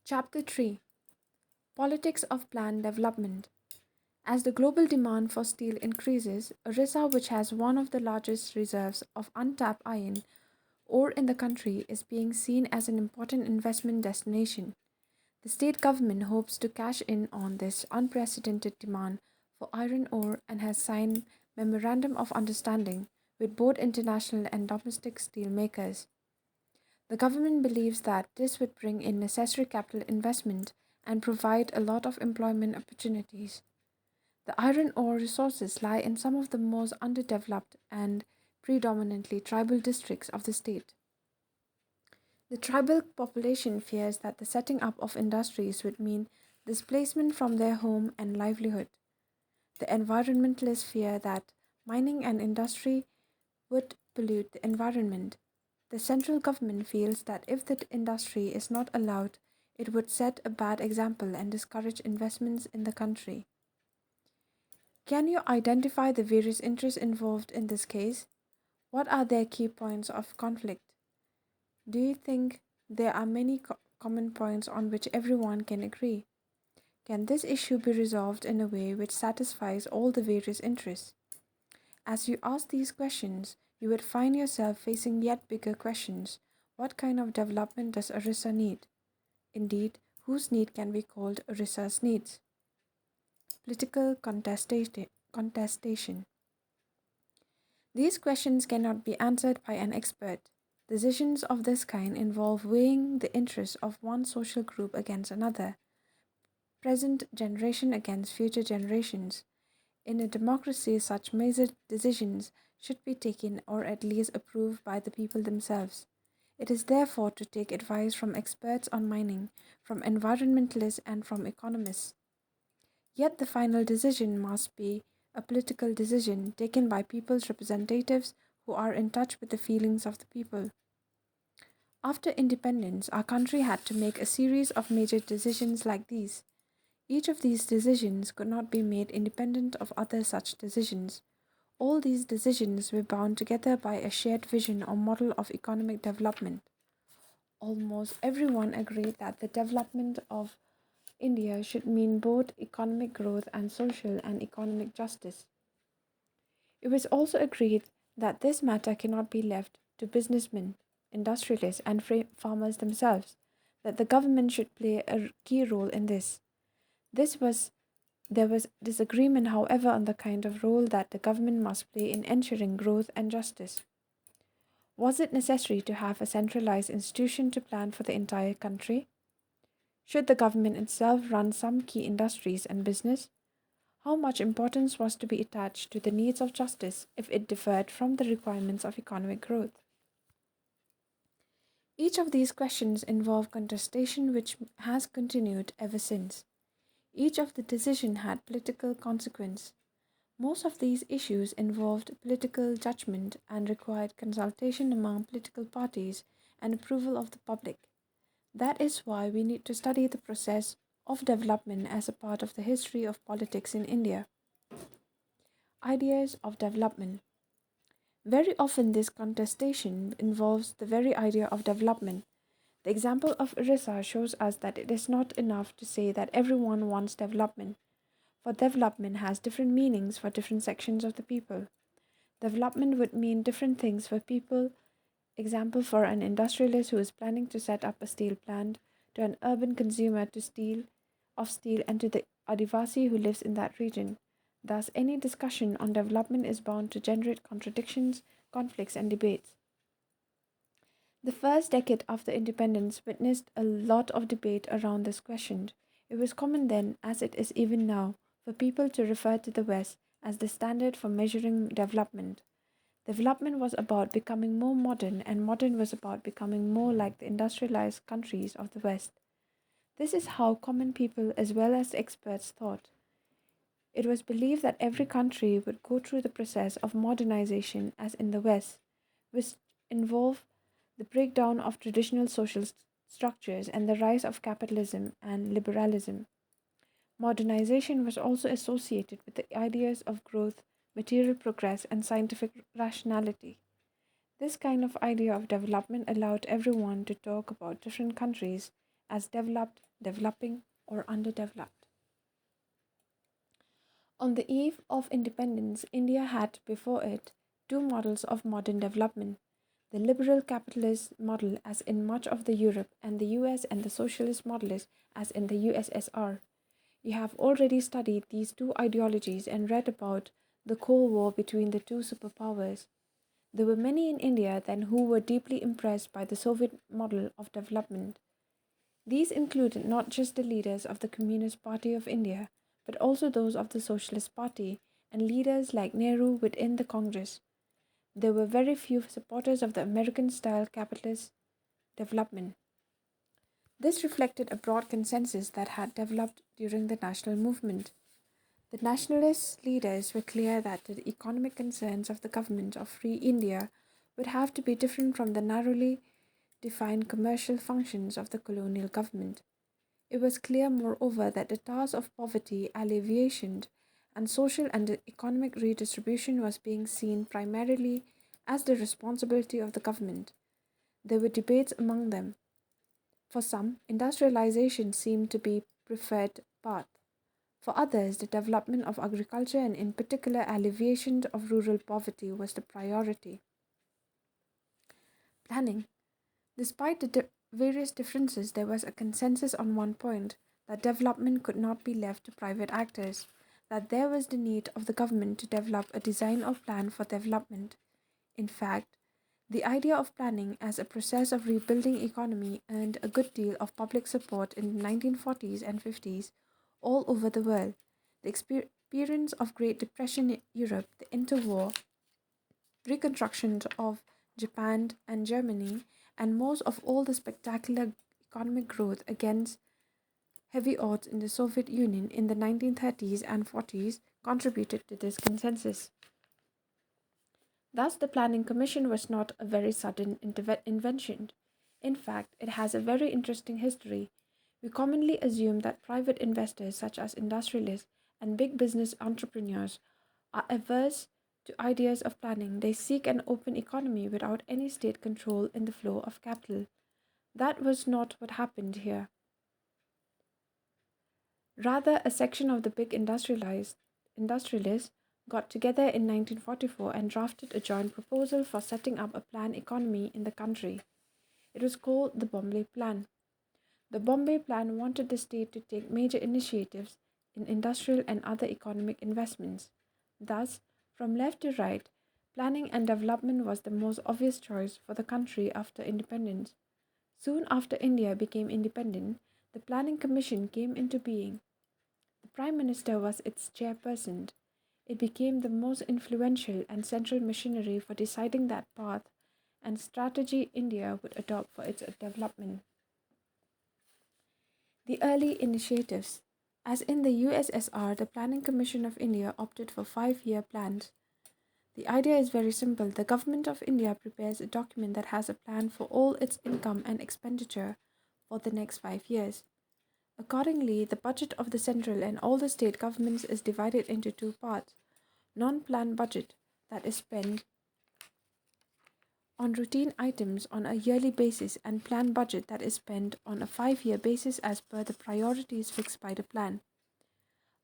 Chapter 3: Politics of Planned Development. As the global demand for steel increases, Orissa, which has one of the largest reserves of untapped iron ore in the country, is being seen as an important investment destination. The state government hopes to cash in on this unprecedented demand for iron ore and has signed memorandum of understanding with both international and domestic steel makers. The government believes that this would bring in necessary capital investment and provide a lot of employment opportunities. The iron ore resources lie in some of the most underdeveloped and predominantly tribal districts of the state. The tribal population fears that the setting up of industries would mean displacement from their home and livelihood. The environmentalists fear that mining and industry would pollute the environment. The central government feels that if the industry is not allowed, it would set a bad example and discourage investments in the country. Can you identify the various interests involved in this case? What are their key points of conflict? Do you think there are many common points on which everyone can agree? Can this issue be resolved in a way which satisfies all the various interests? As you ask these questions, you would find yourself facing yet bigger questions. What kind of development does Orissa need? Indeed, whose need can be called Orissa's needs? Political contestation. These questions cannot be answered by an expert. Decisions of this kind involve weighing the interests of one social group against another, present generation against future generations. In a democracy, such major decisions should be taken or at least approved by the people themselves. It is therefore to take advice from experts on mining, from environmentalists, and from economists. Yet the final decision must be a political decision taken by people's representatives who are in touch with the feelings of the people. After independence, our country had to make a series of major decisions like these. Each of these decisions could not be made independent of other such decisions. All these decisions were bound together by a shared vision or model of economic development. Almost everyone agreed that the development of India should mean both economic growth and social and economic justice. It was also agreed that this matter cannot be left to businessmen, industrialists, and farmers themselves, that the government should play a key role in this. This was There was disagreement, however, on the kind of role that the government must play in ensuring growth and justice. Was it necessary to have a centralized institution to plan for the entire country? Should the government itself run some key industries and business? How much importance was to be attached to the needs of justice if it differed from the requirements of economic growth? Each of these questions involve contestation which has continued ever since. Each of the decisions had political consequence. Most of these issues involved political judgment and required consultation among political parties and approval of the public. That is why we need to study the process of development as a part of the history of politics in India. Ideas of development. Very often, this contestation involves the very idea of development. The example of Orissa shows us that it is not enough to say that everyone wants development, for development has different meanings for different sections of the people. Development would mean different things for people. Example, for an industrialist who is planning to set up a steel plant, to an urban consumer of steel, and to the Adivasi who lives in that region. Thus, any discussion on development is bound to generate contradictions, conflicts, and debates. The first decade after independence witnessed a lot of debate around this question. It was common then, as it is even now, for people to refer to the West as the standard for measuring development. Development was about becoming more modern, and modern was about becoming more like the industrialized countries of the West. This is how common people as well as experts thought. It was believed that every country would go through the process of modernization as in the West, which involved the breakdown of traditional social structures and the rise of capitalism and liberalism. Modernization was also associated with the ideas of growth, material progress, and scientific rationality. This kind of idea of development allowed everyone to talk about different countries as developed, developing, or underdeveloped. On the eve of independence, India had before it two models of modern development: the liberal capitalist model, as in much of the Europe and the US, and the socialist model, as in the USSR. You have already studied these two ideologies and read about the Cold War between the two superpowers. There were many in India then who were deeply impressed by the Soviet model of development. These included not just the leaders of the Communist Party of India, but also those of the Socialist Party and leaders like Nehru within the Congress. There were very few supporters of the American style capitalist development. This reflected a broad consensus that had developed during the national movement. The nationalist leaders were clear that the economic concerns of the government of Free India would have to be different from the narrowly defined commercial functions of the colonial government. It was clear, moreover, that the task of poverty alleviation and social and economic redistribution was being seen primarily as the responsibility of the government. There were debates among them. For some, industrialization seemed to be preferred path. For others, the development of agriculture and in particular alleviation of rural poverty was the priority. Planning. Despite the various differences, there was a consensus on one point: that development could not be left to private actors, that there was the need of the government to develop a design or plan for development. In fact, the idea of planning as a process of rebuilding economy earned a good deal of public support in the 1940s and 50s all over the world. The experience of Great Depression in Europe, the interwar reconstruction of Japan and Germany, and most of all the spectacular economic growth against heavy odds in the Soviet Union in the 1930s and 40s contributed to this consensus. Thus, the Planning Commission was not a very sudden invention. In fact, it has a very interesting history. We commonly assume that private investors, such as industrialists and big business entrepreneurs, are averse to ideas of planning. They seek an open economy without any state control in the flow of capital. That was not what happened here. Rather, a section of the big industrialists got together in 1944 and drafted a joint proposal for setting up a planned economy in the country. It was called the Bombay Plan. The Bombay Plan wanted the state to take major initiatives in industrial and other economic investments. Thus, from left to right, planning and development was the most obvious choice for the country after independence. Soon after India became independent, the Planning Commission came into being. The Prime Minister was its chairperson. It became the most influential and central machinery for deciding that path and strategy India would adopt for its development. The early initiatives. As in the USSR, the Planning Commission of India opted for 5-year plans. The idea is very simple. The government of India prepares a document that has a plan for all its income and expenditure for the next 5 years. Accordingly, the budget of the central and all the state governments is divided into two parts: non-planned budget, that is spent on routine items on a yearly basis, and planned budget, that is spent on a 5-year basis as per the priorities fixed by the plan.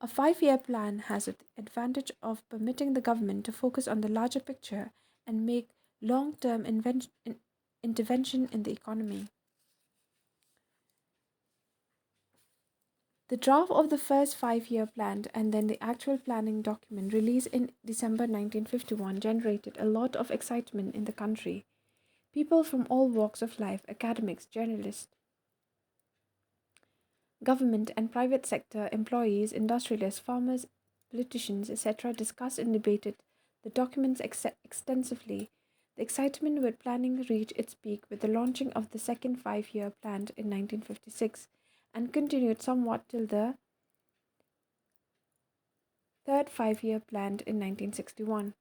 A 5-year plan has the advantage of permitting the government to focus on the larger picture and make long-term intervention in the economy. The draft of the first 5-year plan and then the actual planning document released in December 1951 generated a lot of excitement in the country. People from all walks of life, academics, journalists, government and private sector employees, industrialists, farmers, politicians, etc., discussed and debated the documents extensively. The excitement with planning reached its peak with the launching of the second 5-year plan in 1956 and continued somewhat till the third 5-year plan in 1961.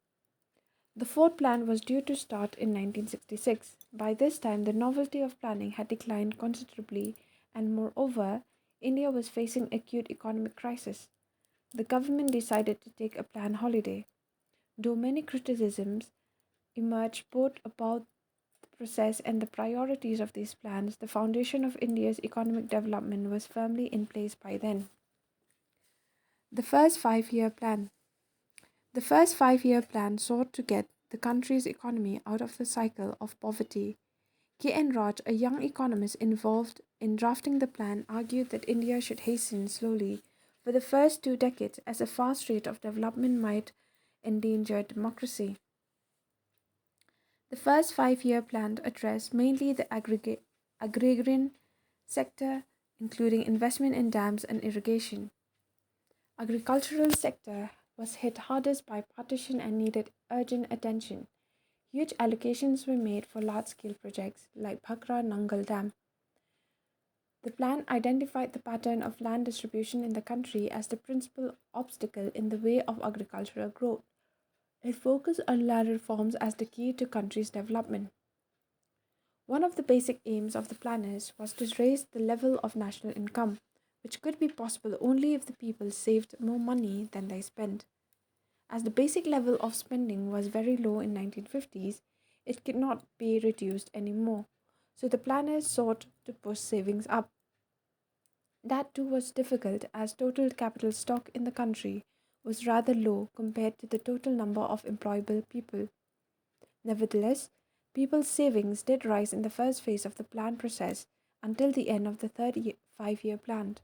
The fourth plan was due to start in 1966. By this time, the novelty of planning had declined considerably, and moreover, India was facing acute economic crisis. The government decided to take a planned holiday. Though many criticisms emerged both about the process and the priorities of these plans, the foundation of India's economic development was firmly in place by then. The first 5 year plan. The first 5 year plan sought to get the country's economy out of the cycle of poverty. K.N. Raj, a young economist involved in drafting the plan, argued that India should hasten slowly for the first 2 decades as a fast rate of development might endanger democracy. The first 5 year plan addressed mainly the agrarian sector, including investment in dams and irrigation. Agricultural sector was hit hardest by partition and needed urgent attention. Huge allocations were made for large-scale projects like Bhakra Nangal Dam. The plan identified the pattern of land distribution in the country as the principal obstacle in the way of agricultural growth. It focused on land reforms as the key to country's development. One of the basic aims of the planners was to raise the level of national income, which could be possible only if the people saved more money than they spent. As the basic level of spending was very low in 1950s, it could not be reduced anymore. So the planners sought to push savings up. That too was difficult as total capital stock in the country was rather low compared to the total number of employable people. Nevertheless, people's savings did rise in the first phase of the plan process until the end of the 5 year plan.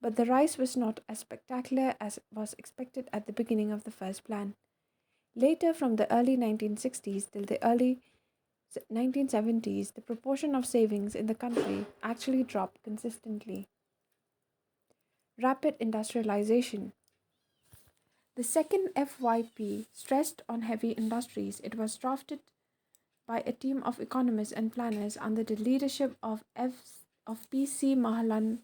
But the rise was not as spectacular as was expected at the beginning of the first plan. Later, from the early 1960s till the early 1970s, the proportion of savings in the country actually dropped consistently. Rapid industrialization. The second FYP stressed on heavy industries. It was drafted by a team of economists and planners under the leadership of P.C. Mahalanobis.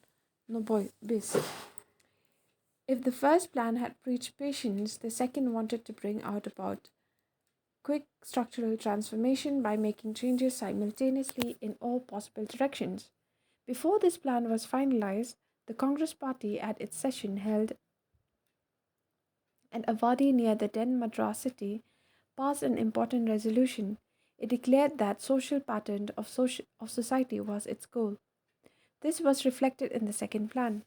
If the first plan had preached patience, the second wanted to bring out about quick structural transformation by making changes simultaneously in all possible directions. Before this plan was finalized, the Congress Party at its session held at Avadi near the then Madras city passed an important resolution. It declared that social pattern of society was its goal. This was reflected in the second plan.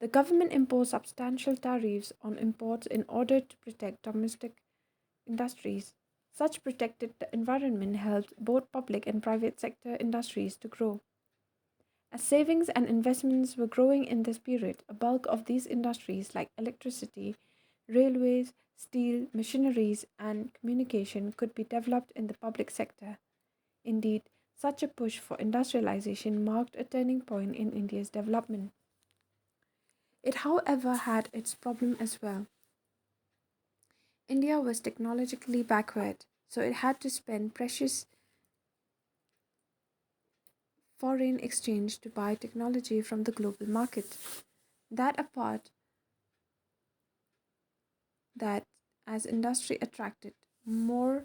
The government imposed substantial tariffs on imports in order to protect domestic industries. Such protected the environment helped both public and private sector industries to grow. As savings and investments were growing in this period, a bulk of these industries like electricity, railways, steel, machineries, and communication could be developed in the public sector. Indeed, such a push for industrialization marked a turning point in India's development. It, however, had its problem as well. India was technologically backward, so it had to spend precious foreign exchange to buy technology from the global market. That apart, that as industry attracted more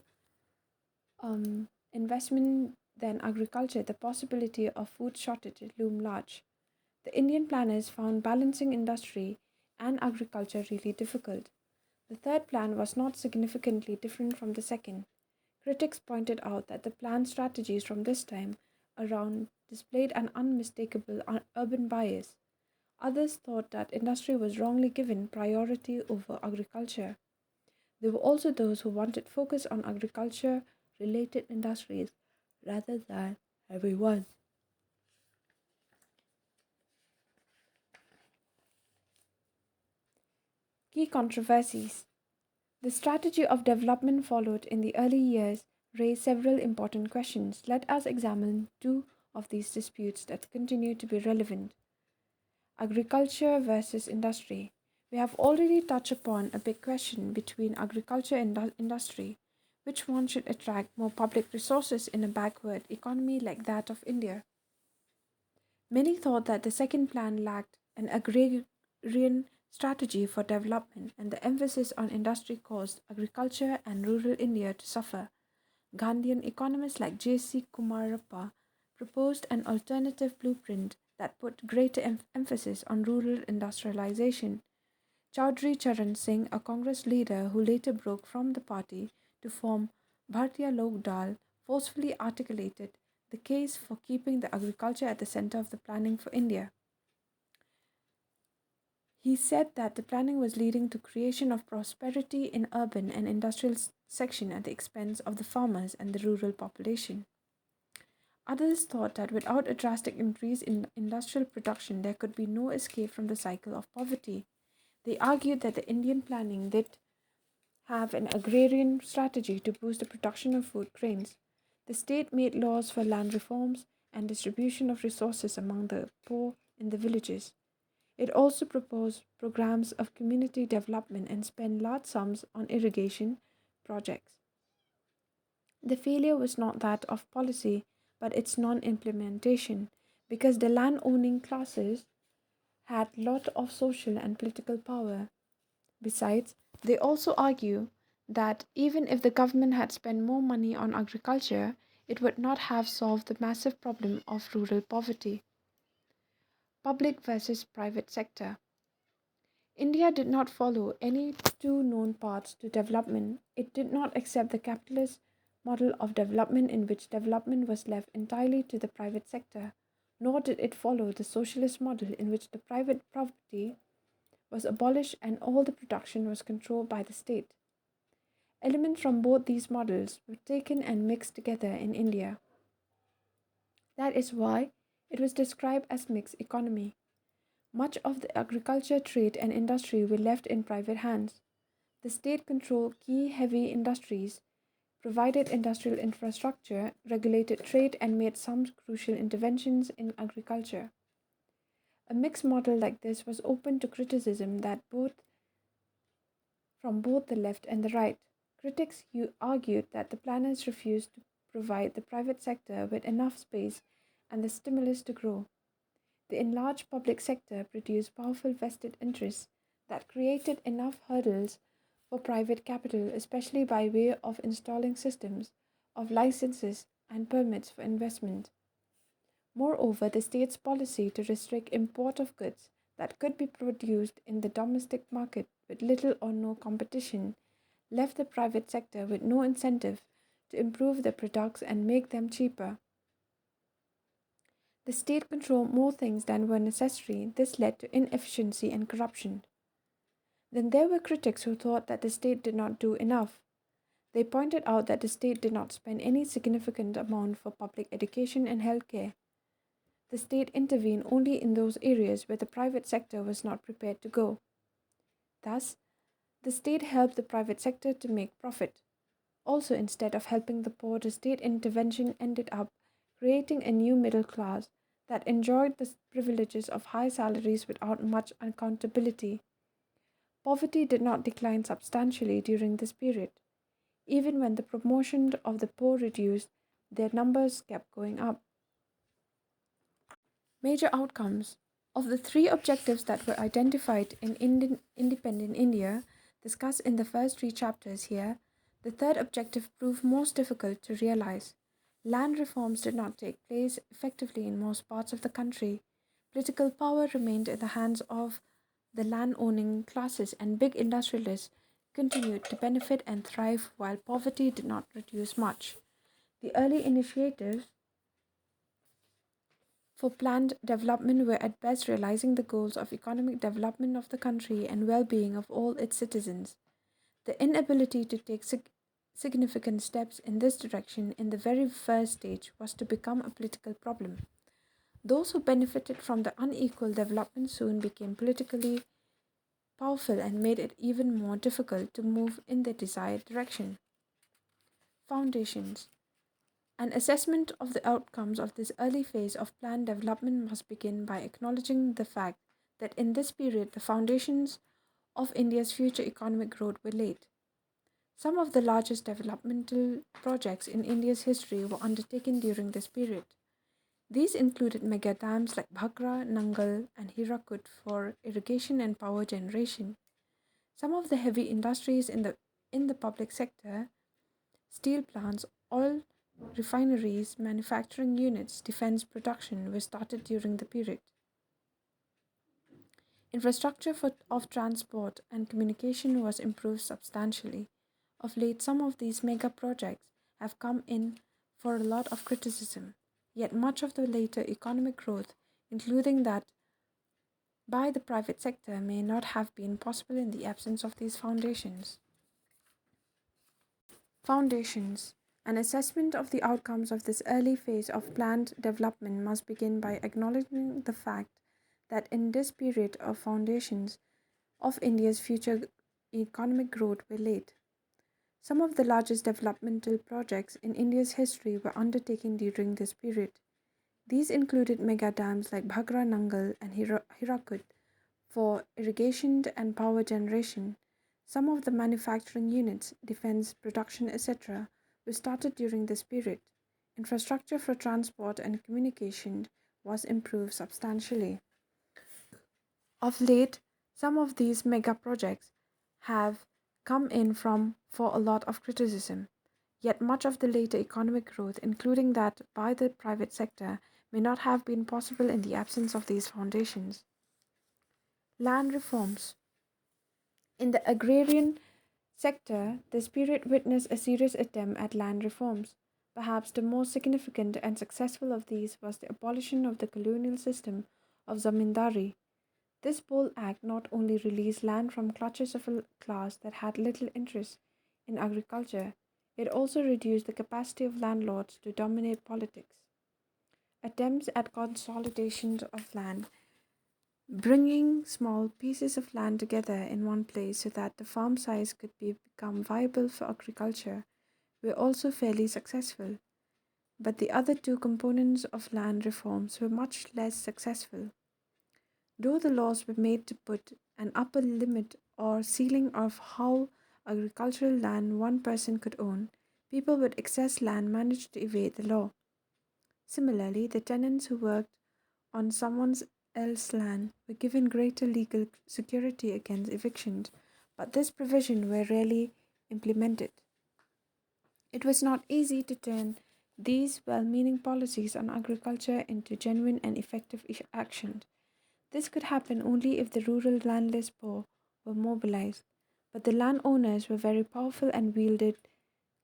investment than agriculture, the possibility of food shortage loomed large. The Indian planners found balancing industry and agriculture really difficult. The third plan was not significantly different from the second. Critics pointed out that the plan strategies from this time around displayed an unmistakable urban bias. Others thought that industry was wrongly given priority over agriculture. There were also those who wanted focus on agriculture related industries rather than everyone. Key controversies. The strategy of development followed in the early years raised several important questions. Let us examine two of these disputes that continue to be relevant. Agriculture versus industry. We have already touched upon a big question between agriculture and industry. Which one should attract more public resources in a backward economy like that of India? Many thought that the second plan lacked an agrarian strategy for development, and the emphasis on industry caused agriculture and rural India to suffer. Gandhian economists like J.C. Kumarapa proposed an alternative blueprint that put greater emphasis on rural industrialization. Chaudhry Charan Singh, a Congress leader who later broke from the party to form Bharatiya Lok Dal, forcefully articulated the case for keeping the agriculture at the center of the planning for India. He said that the planning was leading to creation of prosperity in urban and industrial section at the expense of the farmers and the rural population. Others thought that without a drastic increase in industrial production, there could be no escape from the cycle of poverty. They argued that the Indian planning did have an agrarian strategy to boost the production of food grains. The state made laws for land reforms and distribution of resources among the poor in the villages. It also proposed programs of community development and spent large sums on irrigation projects. The failure was not that of policy, but its non implementation, because the land owning classes had lot of social and political power. Besides, they also argue that even if the government had spent more money on agriculture, it would not have solved the massive problem of rural poverty. Public versus private sector. India did not follow any two known paths to development. It did not accept the capitalist model of development in which development was left entirely to the private sector, nor did it follow the socialist model in which the private property was abolished and all the production was controlled by the state. Elements from both these models were taken and mixed together in India. That is why it was described as mixed economy. Much of the agriculture, trade, and industry were left in private hands. The state controlled key heavy industries, provided industrial infrastructure, regulated trade, and made some crucial interventions in agriculture. A mixed model like this was open to criticism that both from both the left and the right. Critics argued that the planners refused to provide the private sector with enough space and the stimulus to grow. The enlarged public sector produced powerful vested interests that created enough hurdles for private capital, especially by way of installing systems of licenses and permits for investment. Moreover, the state's policy to restrict import of goods that could be produced in the domestic market with little or no competition left the private sector with no incentive to improve their products and make them cheaper. The state controlled more things than were necessary. This led to inefficiency and corruption. Then there were critics who thought that the state did not do enough. They pointed out that the state did not spend any significant amount for public education and healthcare. The state intervened only in those areas where the private sector was not prepared to go. Thus, the state helped the private sector to make profit. Also, instead of helping the poor, the state intervention ended up creating a new middle class that enjoyed the privileges of high salaries without much accountability. Poverty did not decline substantially during this period. Even when the proportion of the poor reduced, their numbers kept going up. Major outcomes of the three objectives that were identified in independent India, discussed in the first three chapters here, the third objective proved most difficult to realize. Land reforms did not take place effectively in most parts of the country. Political power remained in the hands of the land owning classes, and big industrialists continued to benefit and thrive while poverty did not reduce much. The early initiatives for planned development were at best realizing the goals of economic development of the country and well being of all its citizens. The inability to take significant steps in this direction in the very first stage was to become a political problem. Those who benefited from the unequal development soon became politically powerful and made it even more difficult to move in the desired direction. Foundations. An assessment of the outcomes of this early phase of planned development must begin by acknowledging the fact that in this period the foundations of India's future economic growth were laid. Some of the largest developmental projects in India's history were undertaken during this period. These included mega dams like Bhakra, Nangal, and Hirakud for irrigation and power generation. Some of the heavy industries in the public sector, steel plants, oil refineries, manufacturing units, defense production were started during the period. Infrastructure of transport and communication was improved substantially. Of late, some of these mega projects have come in for a lot of criticism. Yet much of the later economic growth, including that by the private sector, may not have been possible in the absence of these foundations. Foundations. An assessment of the outcomes of this early phase of planned development must begin by acknowledging the fact that in this period of foundations of India's future economic growth were laid. Some of the largest developmental projects in India's history were undertaken during this period. These included mega dams like Bhagra Nangal and Hirakud for irrigation and power generation. Some of the manufacturing units, defense, production, etc., were started during this period. Infrastructure for transport and communication was improved substantially. Of late, some of these mega projects have come in for a lot of criticism. Yet much of the later economic growth, including that by the private sector, may not have been possible in the absence of these foundations. Land reforms. In the agrarian sector, this period witnessed a serious attempt at land reforms. Perhaps the most significant and successful of these was the abolition of the colonial system of Zamindari. This bold act not only released land from clutches of a class that had little interest in agriculture, it also reduced the capacity of landlords to dominate politics. Attempts at consolidation of land, bringing small pieces of land together in one place so that the farm size could become viable for agriculture, were also fairly successful. But the other two components of land reforms were much less successful. Though the laws were made to put an upper limit or ceiling of how agricultural land one person could own, people with excess land managed to evade the law. Similarly, the tenants who worked on someone else's land were given greater legal security against eviction, but this provision were rarely implemented. It was not easy to turn these well-meaning policies on agriculture into genuine and effective action. This could happen only if the rural landless poor were mobilized, but the landowners were very powerful and wielded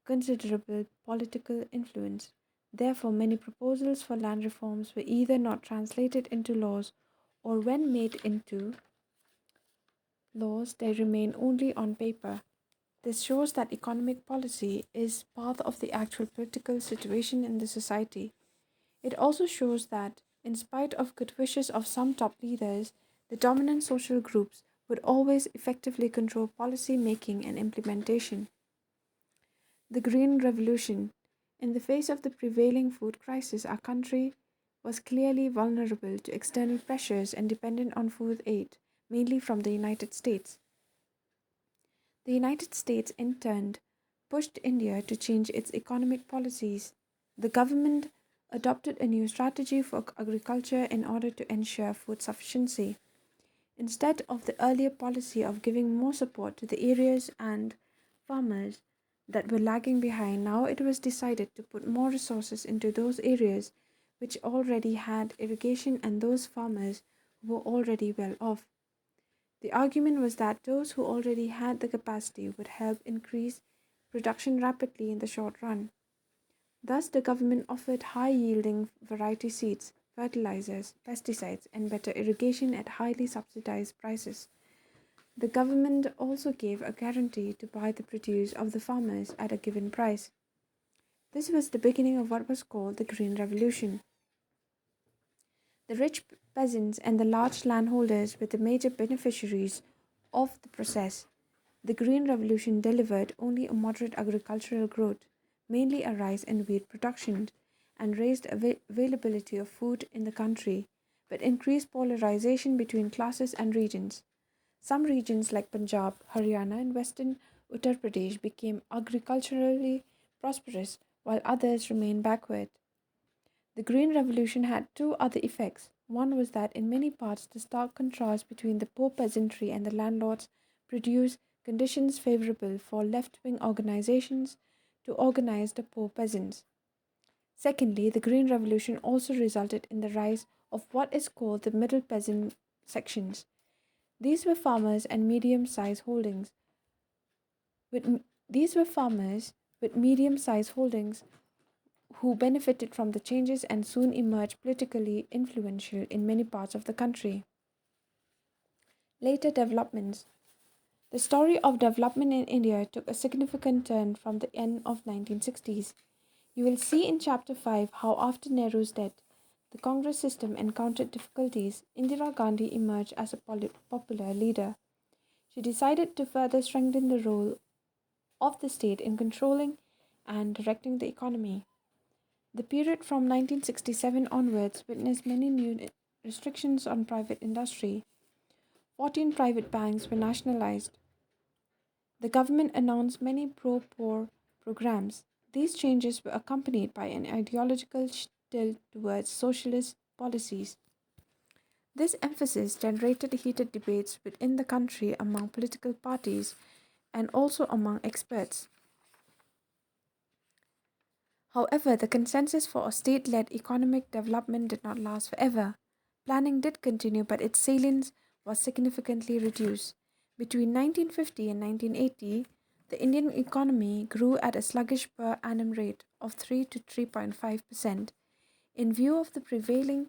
considerable political influence. Therefore, many proposals for land reforms were either not translated into laws or when made into laws, they remain only on paper. This shows that economic policy is part of the actual political situation in the society. It also shows that, in spite of good wishes of some top leaders, the dominant social groups would always effectively control policy making and implementation. The Green Revolution. In the face of the prevailing food crisis, our country was clearly vulnerable to external pressures and dependent on food aid, mainly from the United States. The United States, in turn, pushed India to change its economic policies. The government adopted a new strategy for agriculture in order to ensure food sufficiency. Instead of the earlier policy of giving more support to the areas and farmers that were lagging behind, now it was decided to put more resources into those areas which already had irrigation and those farmers who were already well off. The argument was that those who already had the capacity would help increase production rapidly in the short run. Thus, the government offered high yielding variety seeds, fertilizers, pesticides, and better irrigation at highly subsidized prices. The government also gave a guarantee to buy the produce of the farmers at a given price. This was the beginning of what was called the Green Revolution. The rich peasants and the large landholders were the major beneficiaries of the process. The Green Revolution delivered only a moderate agricultural growth, mainly a rise in wheat production, and raised availability of food in the country, but increased polarization between classes and regions. Some regions like Punjab, Haryana, and western Uttar Pradesh became agriculturally prosperous, while others remained backward. The Green Revolution had two other effects. One was that in many parts the stark contrast between the poor peasantry and the landlords produced conditions favorable for left wing organizations to organize the poor peasants. Secondly, the Green Revolution also resulted in the rise of what is called the middle peasant sections. These were farmers and medium-sized holdings. These were farmers with medium-sized holdings who benefited from the changes and soon emerged politically influential in many parts of the country. Later developments. The story of development in India took a significant turn from the end of 1960s. You will see in chapter 5 how after Nehru's death, the Congress system encountered difficulties. Indira Gandhi emerged as a popular leader. She decided to further strengthen the role of the state in controlling and directing the economy. The period from 1967 onwards witnessed many new restrictions on private industry. 14 private banks were nationalized. The government announced many pro poor programs. These changes were accompanied by an ideological tilt towards socialist policies. This emphasis generated heated debates within the country among political parties and also among experts. However, the consensus for a state led economic development did not last forever. Planning did continue, but its salience was significantly reduced. Between 1950 and 1980, the Indian economy grew at a sluggish per annum rate of 3 to 3.5%. In view of the prevailing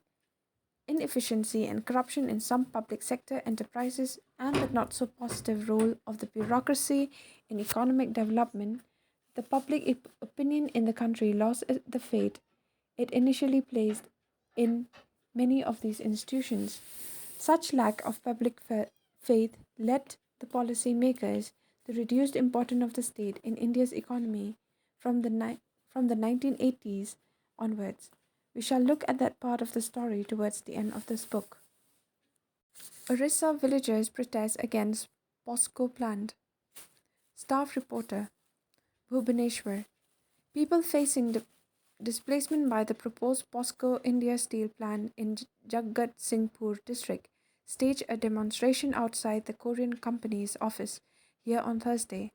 inefficiency and corruption in some public sector enterprises and the not so positive role of the bureaucracy in economic development, the public opinion in the country lost the faith it initially placed in many of these institutions. Such lack of public faith led the policy makers to reduce the importance of the state in India's economy from the 1980s onwards. We shall look at that part of the story towards the end of this book. Orissa villagers protest against Bosco plant. Staff reporter Bhubaneswar. People facing displacement by the proposed Bosco India Steel plant in Jagat Singhpur district staged a demonstration outside the Korean company's office here on Thursday.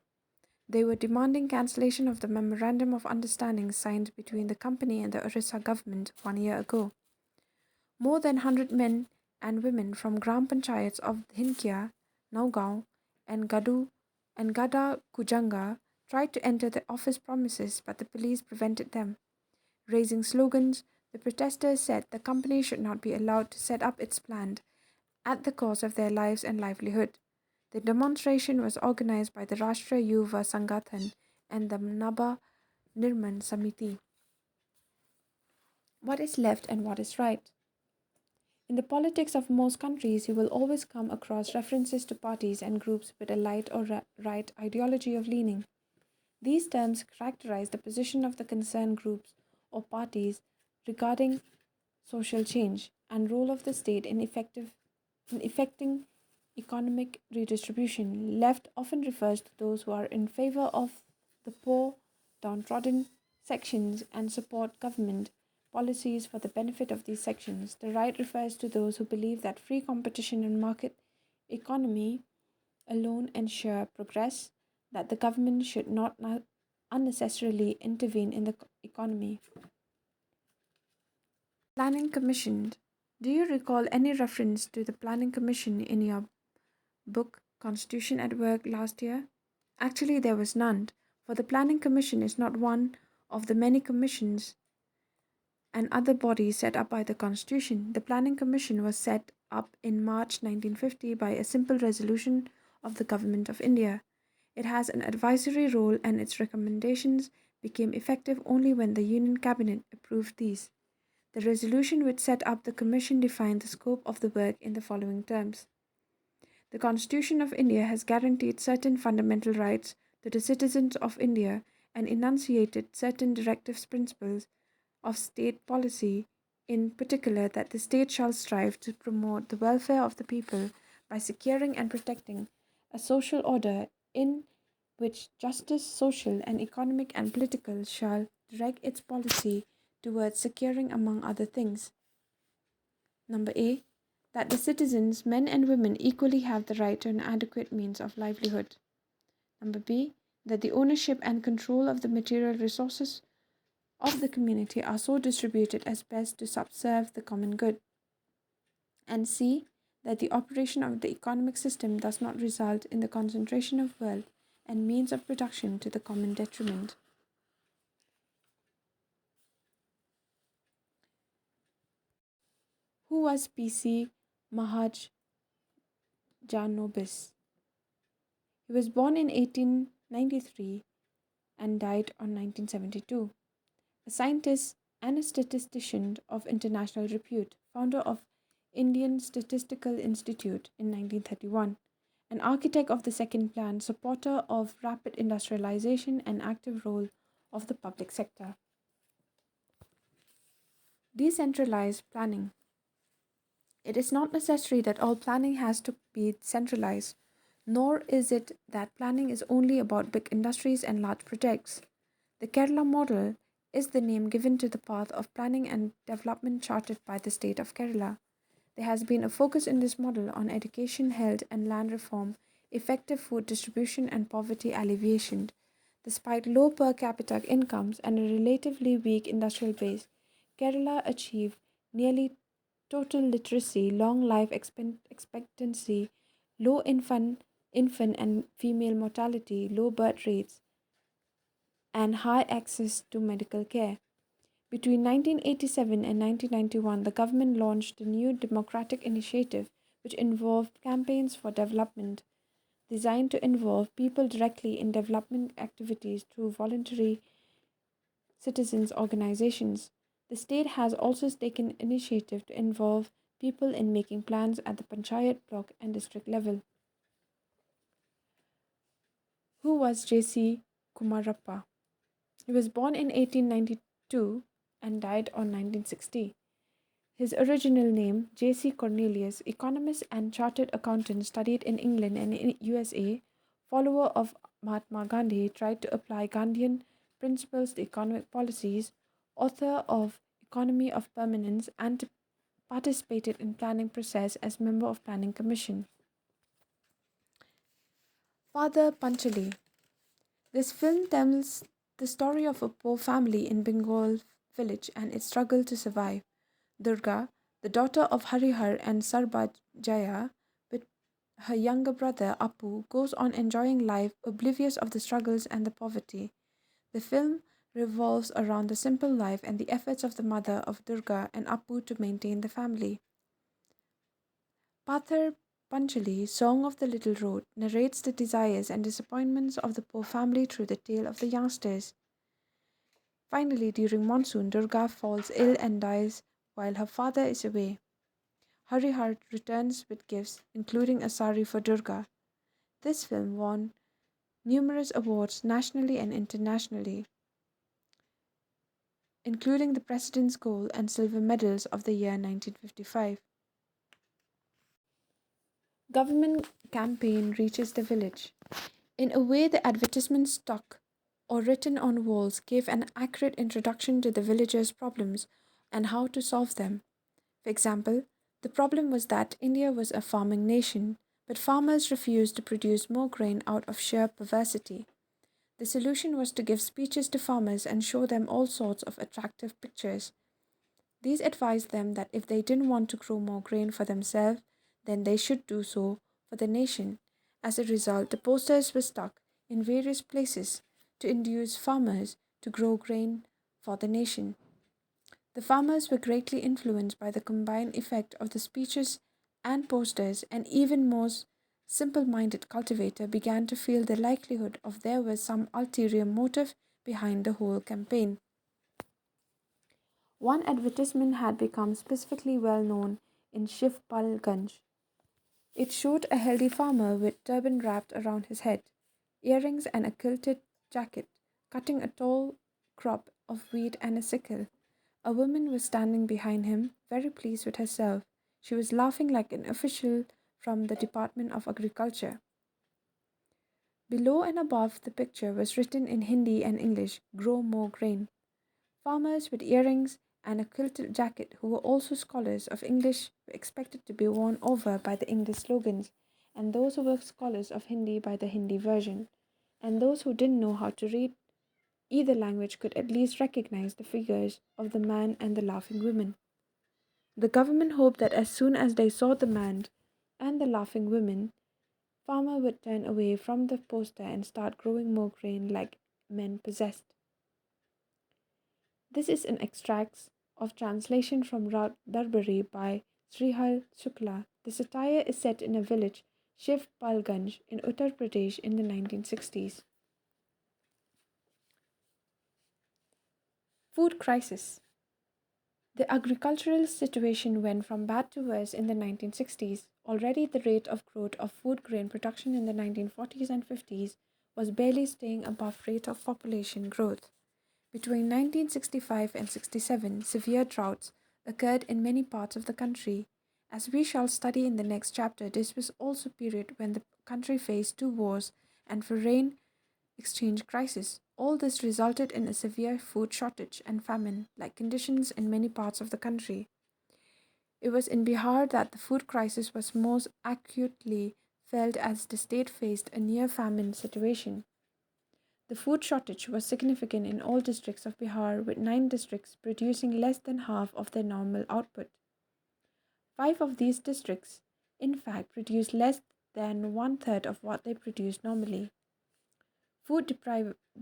They were demanding cancellation of the Memorandum of Understanding signed between the company and the Orissa government 1 year ago. More than 100 men and women from Gram Panchayats of Dhinkia, Naugaon, and Gada Kujanga tried to enter the office premises, but the police prevented them. Raising slogans, the protesters said the company should not be allowed to set up its plant at the cost of their lives and livelihood. The demonstration was organized by the Rashtra Yuva Sangathan and the Naba Nirman Samiti. What is left and what is right? In the politics of most countries, you will always come across references to parties and groups with a light or right ideology of leaning. These terms characterize the position of the concerned groups or parties regarding social change and role of the state in effecting economic redistribution. Left often refers to those who are in favor of the poor, downtrodden sections and support government policies for the benefit of these sections. The right refers to those who believe that free competition and market economy alone ensure progress, that the government should not unnecessarily intervene in the economy. Planning Commission. Do you recall any reference to the Planning Commission in your book Constitution at Work last year? Actually, there was none, for the Planning Commission is not one of the many commissions and other bodies set up by the Constitution. The Planning Commission was set up in March 1950 by a simple resolution of the Government of India. It has an advisory role and its recommendations became effective only when the Union Cabinet approved these. The resolution which set up the Commission defined the scope of the work in the following terms. The Constitution of India has guaranteed certain fundamental rights to the citizens of India and enunciated certain directive principles of state policy, in particular that the state shall strive to promote the welfare of the people by securing and protecting a social order in which justice, social and economic and political, shall direct its policy towards securing, among other things. Number A. That the citizens, men and women, equally have the right to an adequate means of livelihood. Number B. That the ownership and control of the material resources of the community are so distributed as best to subserve the common good. And C. That the operation of the economic system does not result in the concentration of wealth and means of production to the common detriment. Who was P.C. Mahajanobis? He was born in 1893 and died on 1972. A scientist and a statistician of international repute, founder of Indian Statistical Institute in 1931, an architect of the second plan, supporter of rapid industrialization and active role of the public sector. Decentralized planning. It is not necessary that all planning has to be centralized, nor is it that planning is only about big industries and large projects. The Kerala model is the name given to the path of planning and development charted by the state of Kerala. There has been a focus in this model on education, health, and land reform, effective food distribution, and poverty alleviation. Despite low per capita incomes and a relatively weak industrial base, Kerala achieved nearly total literacy, long life expectancy, low infant and female mortality, low birth rates, and high access to medical care. Between 1987 and 1991, the government launched a new democratic initiative which involved campaigns for development designed to involve people directly in development activities through voluntary citizens' organizations. The state has also taken initiative to involve people in making plans at the panchayat block and district level. Who was J.C. Kumarapa? He was born in 1892 and died on 1960. His original name, J.C. Cornelius, economist and chartered accountant, studied in England and in USA, follower of Mahatma Gandhi, tried to apply Gandhian principles to economic policies, author of Economy of Permanence, and participated in planning process as member of Planning Commission. Father Panchali. This film tells the story of a poor family in Bengal village and its struggle to survive. Durga, the daughter of Harihar and Sarbajaya, with her younger brother Apu, goes on enjoying life oblivious of the struggles and the poverty. The film revolves around the simple life and the efforts of the mother of Durga and Apu to maintain the family. Pathar Panchali, Song of the Little Road, narrates the desires and disappointments of the poor family through the tale of the youngsters. Finally, during monsoon, Durga falls ill and dies while her father is away. Harihar returns with gifts, including a sari for Durga. This film won numerous awards nationally and internationally, including the President's Gold and Silver Medals of the year 1955. Government campaign reaches the village. In a way, the advertisement stuck or written on walls gave an accurate introduction to the villagers' problems and how to solve them. For example, the problem was that India was a farming nation, but farmers refused to produce more grain out of sheer perversity. The solution was to give speeches to farmers and show them all sorts of attractive pictures. These advised them that if they didn't want to grow more grain for themselves, then they should do so for the nation. As a result, the posters were stuck in various places to induce farmers to grow grain for the nation. The farmers were greatly influenced by the combined effect of the speeches and posters, and even more simple minded cultivator began to feel the likelihood of there was some ulterior motive behind the whole campaign. One advertisement had become specifically well known in Shivpalganj. It showed a healthy farmer with turban wrapped around his head, earrings and a quilted jacket, cutting a tall crop of wheat and a sickle. A woman was standing behind him, very pleased with herself. She was laughing like an official from the Department of Agriculture. Below and above the picture was written in Hindi and English, "Grow more grain." Farmers with earrings and a quilted jacket who were also scholars of English were expected to be won over by the English slogans, and those who were scholars of Hindi by the Hindi version. And those who didn't know how to read either language could at least recognize the figures of the man and the laughing women. The government hoped that as soon as they saw the man and the laughing women, farmer would turn away from the poster and start growing more grain like men possessed. This is an extract of translation from Darbari by Srihal Shukla. The satire is set in a village, Shiv Palganj, in Uttar Pradesh in the 1960s. Food crisis. The agricultural situation went from bad to worse in the 1960s. Already, the rate of growth of food grain production in the 1940s and 50s was barely staying above rate of population growth. Between 1965 and 67, severe droughts occurred in many parts of the country. As we shall study in the next chapter, this was also period when the country faced two wars and foreign exchange crisis. All this resulted in a severe food shortage and famine like conditions in many parts of the country. It was in Bihar that the food crisis was most acutely felt as the state faced a near famine situation. The food shortage was significant in all districts of Bihar, with 9 districts producing less than half of their normal output. 5 of these districts, in fact, produced less than one third of what they produce normally.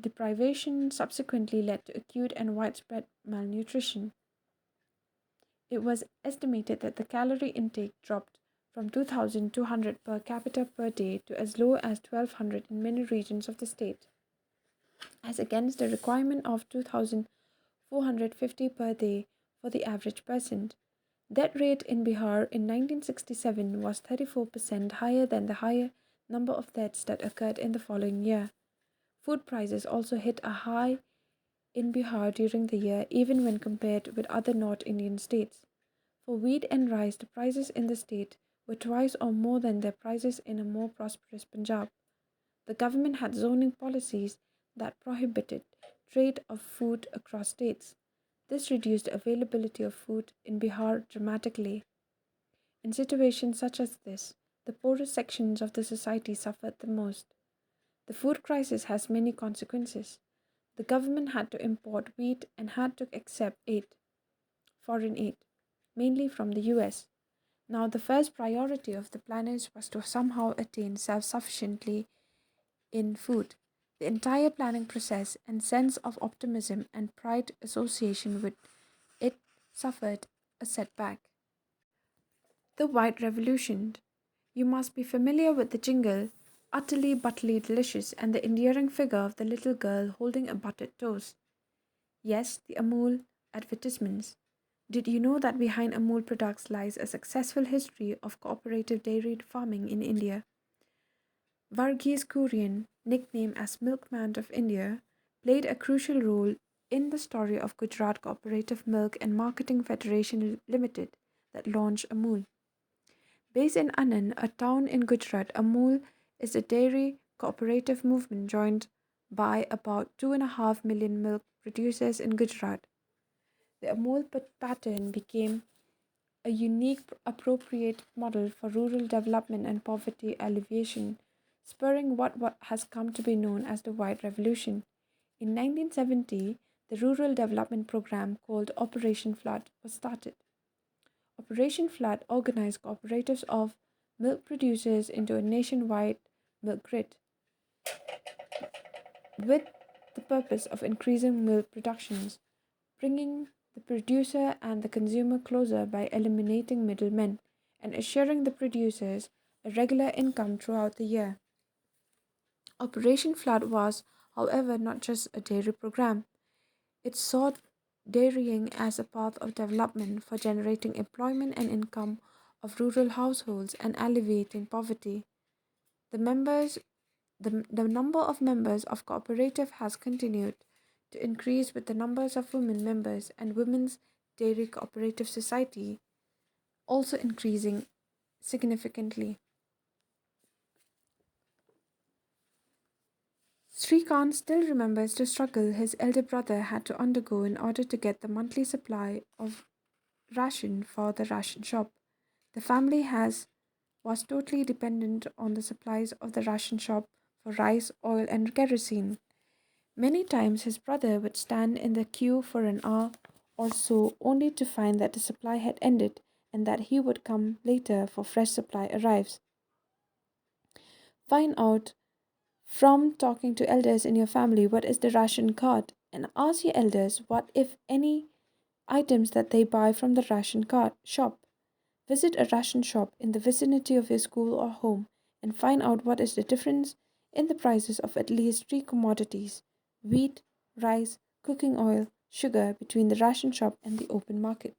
Deprivation subsequently led to acute and widespread malnutrition. It was estimated that the calorie intake dropped from 2,200 per capita per day to as low as 1,200 in many regions of the state, as against the requirement of 2,450 per day for the average person. Death rate in Bihar in 1967 was 34% higher than the higher number of deaths that occurred in the following year. Food prices also hit a high in Bihar during the year, even when compared with other North Indian states. For wheat and rice, the prices in the state were twice or more than their prices in a more prosperous Punjab. The government had zoning policies that prohibited trade of food across states. This reduced the availability of food in Bihar dramatically. In situations such as this, the poorest sections of the society suffered the most. The food crisis has many consequences. The government had to import wheat and had to accept foreign aid, mainly from the US. Now, the first priority of the planners was to somehow attain self sufficiency in food. The entire planning process and sense of optimism and pride association with it suffered a setback. The White Revolution. You must be familiar with the jingle, utterly butterly delicious, and the endearing figure of the little girl holding a buttered toast. Yes, the Amul advertisements. Did you know that behind Amul products lies a successful history of cooperative dairy farming in India? Varghese Kurian, nicknamed as Milkman of India, played a crucial role in the story of Gujarat Cooperative Milk and Marketing Federation Limited that launched Amul. Based in Anand, a town in Gujarat, Amul is a dairy cooperative movement joined by about 2.5 million milk producers in Gujarat. The Amul pattern became a unique, appropriate model for rural development and poverty alleviation, spurring what has come to be known as the White Revolution. In 1970, the Rural Development Program called Operation Flood was started. Operation Flood organized cooperatives of milk producers into a nationwide milk grid with the purpose of increasing milk productions, bringing the producer and the consumer closer by eliminating middlemen and assuring the producers a regular income throughout the year. Operation Flood was, however, not just a dairy program. It sought dairying as a path of development for generating employment and income of rural households and alleviating poverty. The members the number of members of cooperative has continued to increase with the numbers of women members and women's dairy cooperative society also increasing significantly. Srikant still remembers the struggle his elder brother had to undergo in order to get the monthly supply of ration for the ration shop. The family was totally dependent on the supplies of the ration shop for rice, oil, and kerosene. Many times his brother would stand in the queue for an hour or so only to find that the supply had ended and that he would come later for fresh supply arrives. Find out from talking to elders in your family what is the ration card and ask your elders what if any items that they buy from the ration card shop. Visit a ration shop in the vicinity of your school or home and find out what is the difference in the prices of at least three commodities: wheat, rice, cooking oil, sugar between the ration shop and the open market.